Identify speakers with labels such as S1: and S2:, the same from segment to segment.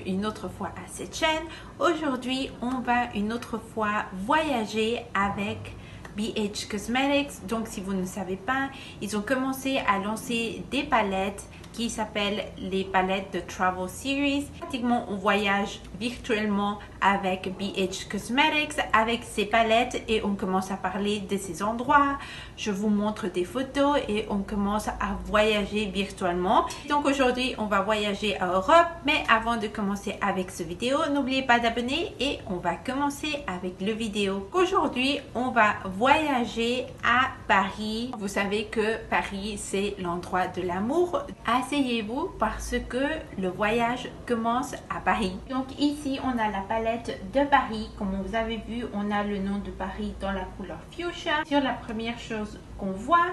S1: une autre fois à cette chaîne. Aujourd'hui, on va une autre fois voyager avec BH Cosmetics. Donc, si vous ne savez pas, ils ont commencé à lancer des palettes qui s'appellent les palettes de Travel Series. Pratiquement, on voyage virtuellement avec BH Cosmetics, avec ces palettes, et on commence à parler de ces endroits. Je vous montre des photos et on commence à voyager virtuellement. Donc aujourd'hui, on va voyager à Europe, mais avant de commencer avec cette vidéo, n'oubliez pas d'abonner et on va commencer avec le vidéo. Aujourd'hui, on va voyager à Paris. Vous savez que Paris, c'est l'endroit de l'amour. Asseyez-vous parce que le voyage commence à Paris. Donc ici, on a la palette de Paris. Comme vous avez vu, on a le nom de Paris dans la couleur fuchsia. Sur la première chose qu'on voit,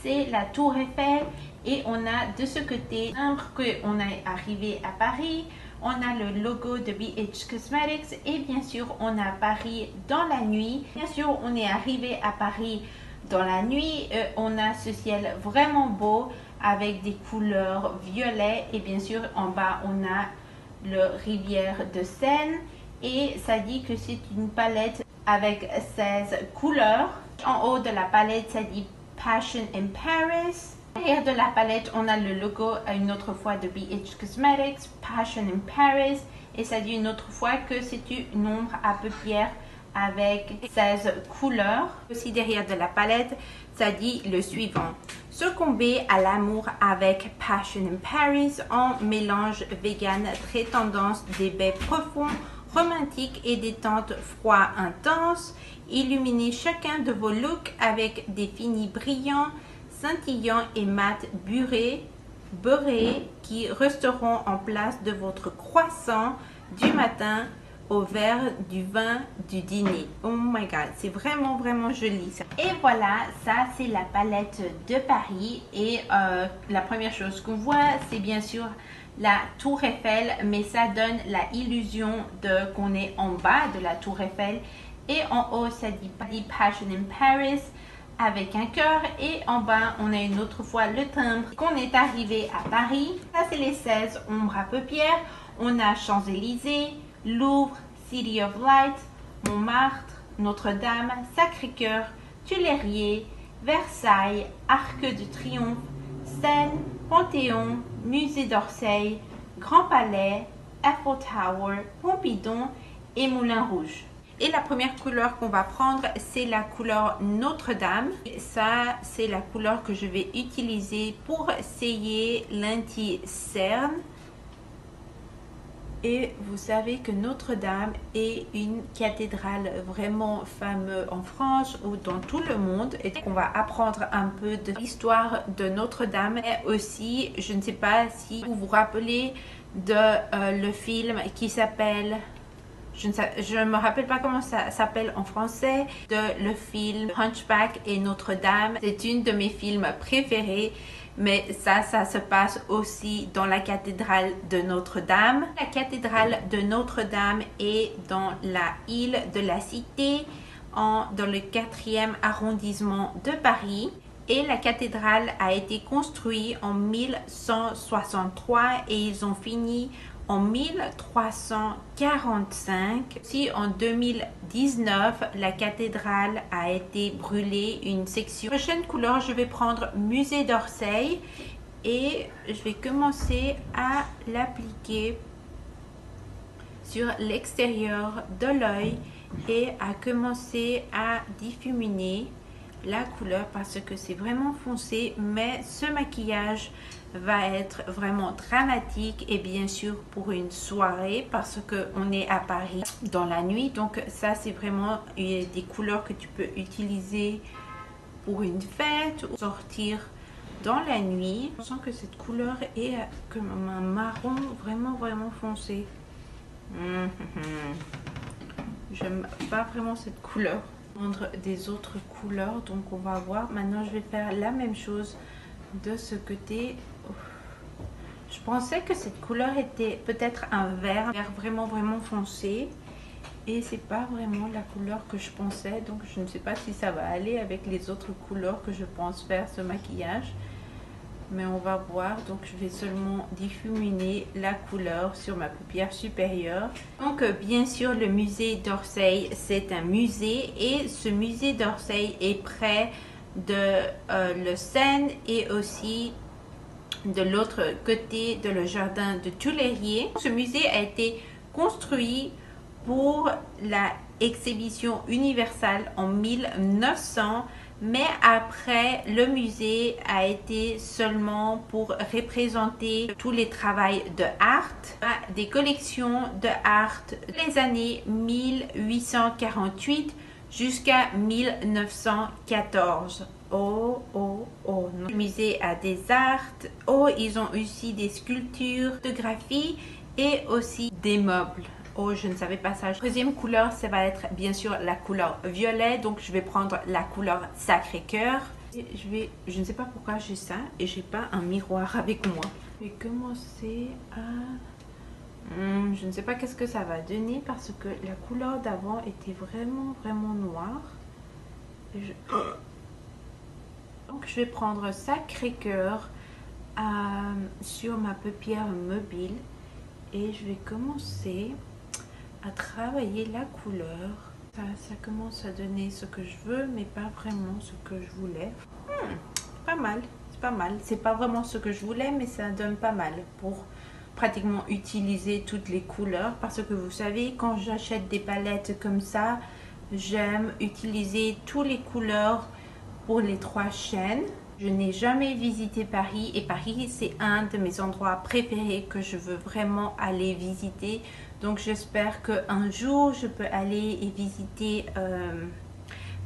S1: c'est la Tour Eiffel, et on a de ce côté, qu'on est arrivé à Paris, on a le logo de BH Cosmetics, et bien sûr on a Paris dans la nuit. Bien sûr, on est arrivé à Paris dans la nuit. On a ce ciel vraiment beau avec des couleurs violettes, et bien sûr en bas on a le rivière de Seine, et ça dit que c'est une palette avec 16 couleurs. En haut de la palette, ça dit Passion in Paris. Derrière de la palette, on a le logo une autre fois de BH Cosmetics, Passion in Paris, et ça dit une autre fois que c'est une ombre à paupières avec 16 couleurs. Aussi derrière de la palette, ça dit le suivant: succomber à l'amour avec Passion in Paris, en mélange vegan très tendance, des baies profonds, romantiques et des teintes froid intenses. Illuminez chacun de vos looks avec des finis brillants, scintillants et mat beurrés qui resteront en place de votre croissant du matin au verre du vin du dîner. Oh my god, c'est vraiment joli ça. Et voilà, ça c'est la palette de Paris, et la première chose qu'on voit, c'est bien sûr la Tour Eiffel, mais ça donne la illusion de qu'on est en bas de la Tour Eiffel, et en haut ça dit Passion in Paris avec un cœur, et en bas on a une autre fois le timbre qu'on est arrivé à Paris. Ça c'est les 16 ombres à paupières. On a Champs-Élysées, Louvre, City of Light, Montmartre, Notre-Dame, Sacré-Cœur, Tuileries, Versailles, Arc de Triomphe, Seine, Panthéon, Musée d'Orsay, Grand Palais, Eiffel Tower, Pompidou et Moulin Rouge. Et la première couleur qu'on va prendre, c'est la couleur Notre-Dame. Ça, c'est la couleur que je vais utiliser pour sceller l'anti-cerne. Et vous savez que Notre-Dame est une cathédrale vraiment fameuse en France ou dans tout le monde. Et on va apprendre un peu de l'histoire de Notre-Dame. Et aussi, je ne sais pas si vous vous rappelez de le film qui s'appelle... Je ne me rappelle pas comment ça s'appelle en français, de le film Hunchback et Notre-Dame. C'est une de mes films préférés, mais ça se passe aussi dans la cathédrale de Notre-Dame. La cathédrale de Notre-Dame est dans la île de la Cité, dans le 4e arrondissement de Paris. Et la cathédrale a été construite en 1163 et ils ont fini en 1345. Si en 2019, la cathédrale a été brûlée, une section. Prochaine couleur, je vais prendre Musée d'Orsay, et je vais commencer à l'appliquer sur l'extérieur de l'œil et à commencer à diffuser la couleur parce que c'est vraiment foncé, mais ce maquillage va être vraiment dramatique, et bien sûr pour une soirée parce que on est à Paris dans la nuit. Donc ça c'est vraiment des couleurs que tu peux utiliser pour une fête ou sortir dans la nuit. Je sens que cette couleur est comme un marron vraiment foncé. J'aime pas vraiment cette couleur. Des autres couleurs, donc on va voir. Maintenant je vais faire la même chose de ce côté. Je pensais que cette couleur était peut-être un vert vraiment foncé, et c'est pas vraiment la couleur que je pensais, donc je ne sais pas si ça va aller avec les autres couleurs que je pense faire ce maquillage. mais on va voir. Donc je vais seulement diffuminer la couleur sur ma paupière supérieure. Donc bien sûr le musée d'Orsay, c'est un musée, et ce musée d'Orsay est près de le Seine et aussi de l'autre côté de le jardin de Tuileries. Ce musée a été construit pour la exhibition universelle en 1900, mais après le musée a été seulement pour représenter tous les travaux de art, des collections de art des années 1848 jusqu'à 1914. Oh, oh, oh. Le musée a des arts. Oh, ils ont aussi des sculptures, de graphie et aussi des meubles. Oh, je ne savais pas ça. La deuxième couleur, ça va être bien sûr la couleur violet. Donc, je vais prendre la couleur Sacré-Cœur. Je ne sais pas pourquoi j'ai ça et j'ai pas un miroir avec moi. Je vais commencer à... je ne sais pas qu'est-ce que ça va donner parce que la couleur d'avant était vraiment noire. Donc, je vais prendre Sacré-Cœur sur ma paupière mobile et je vais commencer à travailler la couleur. Ça commence à donner ce que je veux, mais pas vraiment ce que je voulais. Pas mal, c'est pas mal. C'est pas vraiment ce que je voulais, mais ça donne pas mal pour pratiquement utiliser toutes les couleurs. Parce que vous savez, quand j'achète des palettes comme ça, j'aime utiliser toutes les couleurs pour les 3 chaînes. Je n'ai jamais visité Paris et Paris c'est un de mes endroits préférés que je veux vraiment aller visiter. Donc j'espère qu'un jour je peux aller et visiter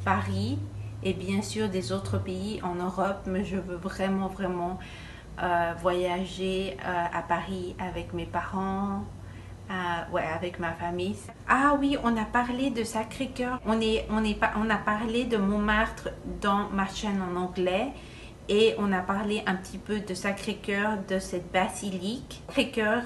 S1: Paris et bien sûr des autres pays en Europe. Mais je veux vraiment voyager à Paris avec mes parents. Ouais, avec ma famille. Ah oui, on a parlé de Sacré-Cœur. On a parlé de Montmartre dans ma chaîne en anglais. Et on a parlé un petit peu de Sacré-Cœur, de cette basilique. Sacré-Cœur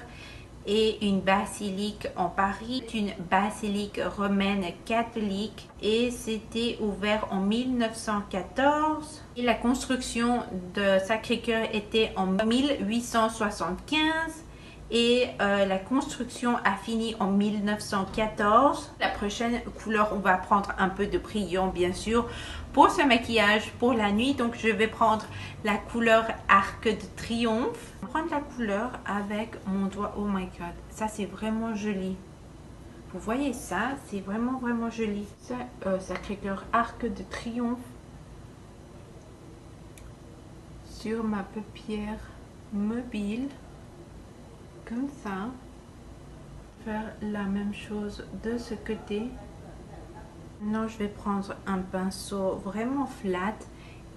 S1: est une basilique en Paris, une basilique romaine catholique. Et c'était ouvert en 1914. Et la construction de Sacré-Cœur était en 1875. Et la construction a fini en 1914. La prochaine couleur, on va prendre un peu de brillant bien sûr pour ce maquillage pour la nuit. Donc je vais prendre la couleur Arc de Triomphe. Je vais prendre la couleur avec mon doigt. Oh my god, ça c'est vraiment joli. Vous voyez ça, c'est vraiment joli. Sacré-Cœur Arc de Triomphe sur ma paupière mobile. Comme ça, faire la même chose de ce côté. Maintenant, je vais prendre un pinceau vraiment flat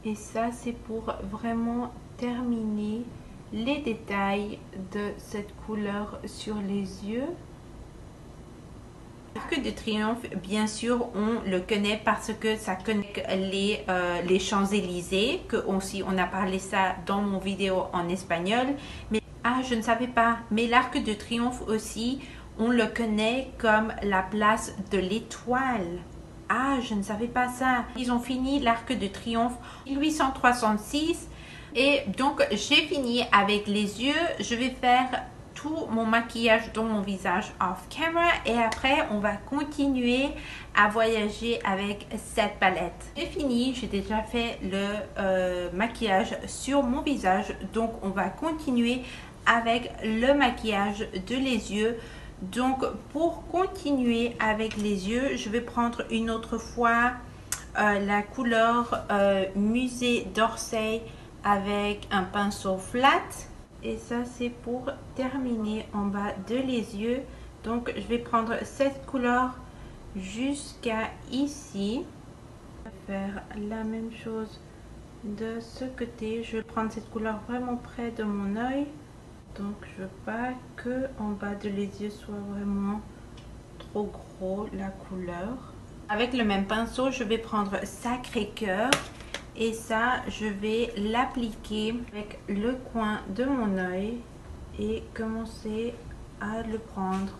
S1: et ça c'est pour vraiment terminer les détails de cette couleur sur les yeux. L'arc de Triomphe, bien sûr, on le connaît parce que ça connecte les Champs-Élysées, que aussi on a parlé ça dans mon vidéo en espagnol. Mais je ne savais pas, mais l'Arc de Triomphe aussi, on le connaît comme la place de l'Étoile. Ah, je ne savais pas ça. Ils ont fini l'Arc de Triomphe en 1866 et donc j'ai fini avec les yeux. Je vais faire tout mon maquillage dans mon visage off camera et après on va continuer à voyager avec cette palette. J'ai fini, j'ai déjà fait le maquillage sur mon visage, donc on va continuer avec le maquillage de les yeux. Donc pour continuer avec les yeux, je vais prendre une autre fois la couleur Musée d'Orsay avec un pinceau flat. Et ça c'est pour terminer en bas de les yeux. Donc je vais prendre cette couleur jusqu'à ici. Je vais faire la même chose de ce côté. Je vais prendre cette couleur vraiment près de mon œil. Donc je veux pas que en bas de les yeux soit vraiment trop gros la couleur. Avec le même pinceau, je vais prendre Sacré-Cœur. Et ça, je vais l'appliquer avec le coin de mon œil et commencer à le prendre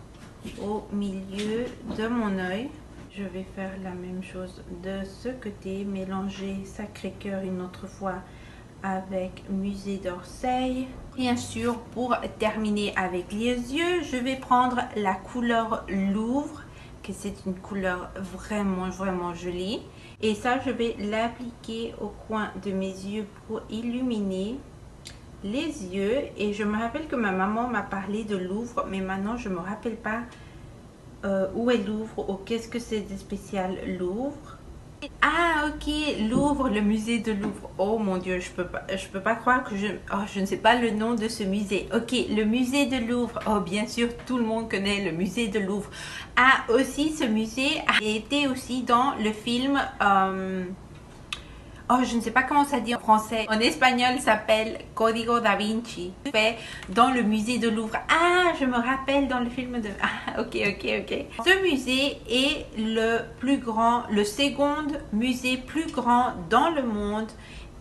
S1: au milieu de mon œil. Je vais faire la même chose de ce côté, mélanger Sacré-Cœur une autre fois avec Musée d'Orsay. Bien sûr, pour terminer avec les yeux, je vais prendre la couleur Louvre, que c'est une couleur vraiment jolie. Et ça, je vais l'appliquer au coin de mes yeux pour illuminer les yeux. Et je me rappelle que ma maman m'a parlé de Louvre, mais maintenant je me rappelle pas où est Louvre ou qu'est-ce que c'est de spécial Louvre. Ah ok, Louvre, le musée de Louvre. Oh mon Dieu, je peux pas croire que je ne sais pas le nom de ce musée. Ok, le musée de Louvre. Oh bien sûr, tout le monde connaît le musée de Louvre. Ah aussi, ce musée a été aussi dans le film... oh, je ne sais pas comment ça dit en français. En espagnol, ça s'appelle Código da Vinci. Fait dans le musée de Louvre. Ah, je me rappelle dans le film de... Ah, ok. Ce musée est le second musée plus grand dans le monde.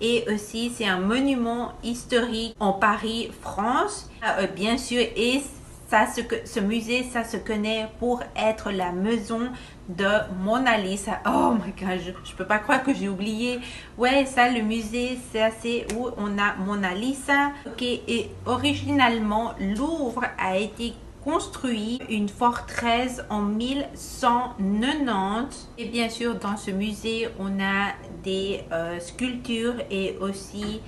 S1: Et aussi, c'est un monument historique en Paris, France. Bien sûr, et ça, ce musée, ça se connaît pour être la maison de Mona Lisa. Oh my god, je peux pas croire que j'ai oublié. Ouais, ça, le musée, c'est où on a Mona Lisa. Ok, et originalement, Louvre a été construit une forteresse en 1190. Et bien sûr, dans ce musée, on a des sculptures et aussi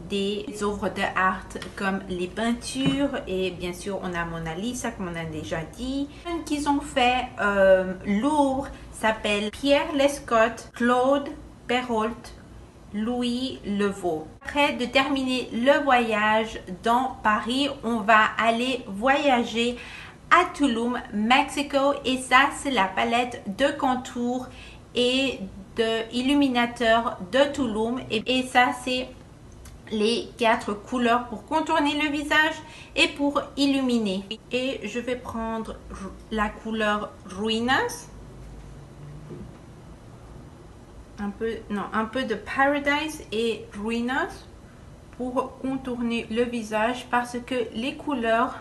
S1: des œuvres d'art comme les peintures, et bien sûr on a Mona Lisa comme on a déjà dit. Qu'ils ont fait Louvre s'appelle Pierre Lescot, Claude Perrault, Louis Levaux. Après de terminer le voyage dans Paris, on va aller voyager à Tulum, Mexico, et ça c'est la palette de contours et de illuminateur de Tulum, et ça c'est les 4 couleurs pour contourner le visage et pour illuminer. Et je vais prendre la couleur Ruinas, un peu de Paradise et Ruinas pour contourner le visage, parce que les couleurs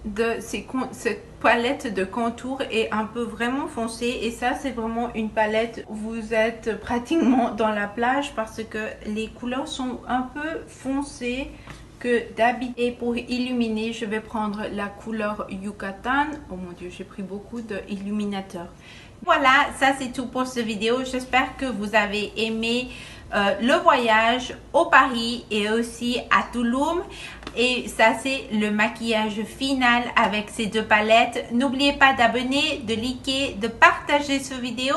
S1: de cette palette de contour est un peu vraiment foncée, et ça c'est vraiment une palette où vous êtes pratiquement dans la plage parce que les couleurs sont un peu foncées que d'habitude. Et pour illuminer, je vais prendre la couleur Yucatan. Oh mon Dieu, j'ai pris beaucoup d'illuminateurs. Voilà, ça c'est tout pour cette vidéo. J'espère que vous avez aimé le voyage au Paris et aussi à Tulum. Et ça c'est le maquillage final avec ces 2 palettes. N'oubliez pas d'abonner, de liker, de partager cette vidéo.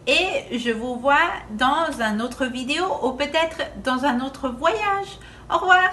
S1: Et je vous vois dans une autre vidéo ou peut-être dans un autre voyage. Au revoir!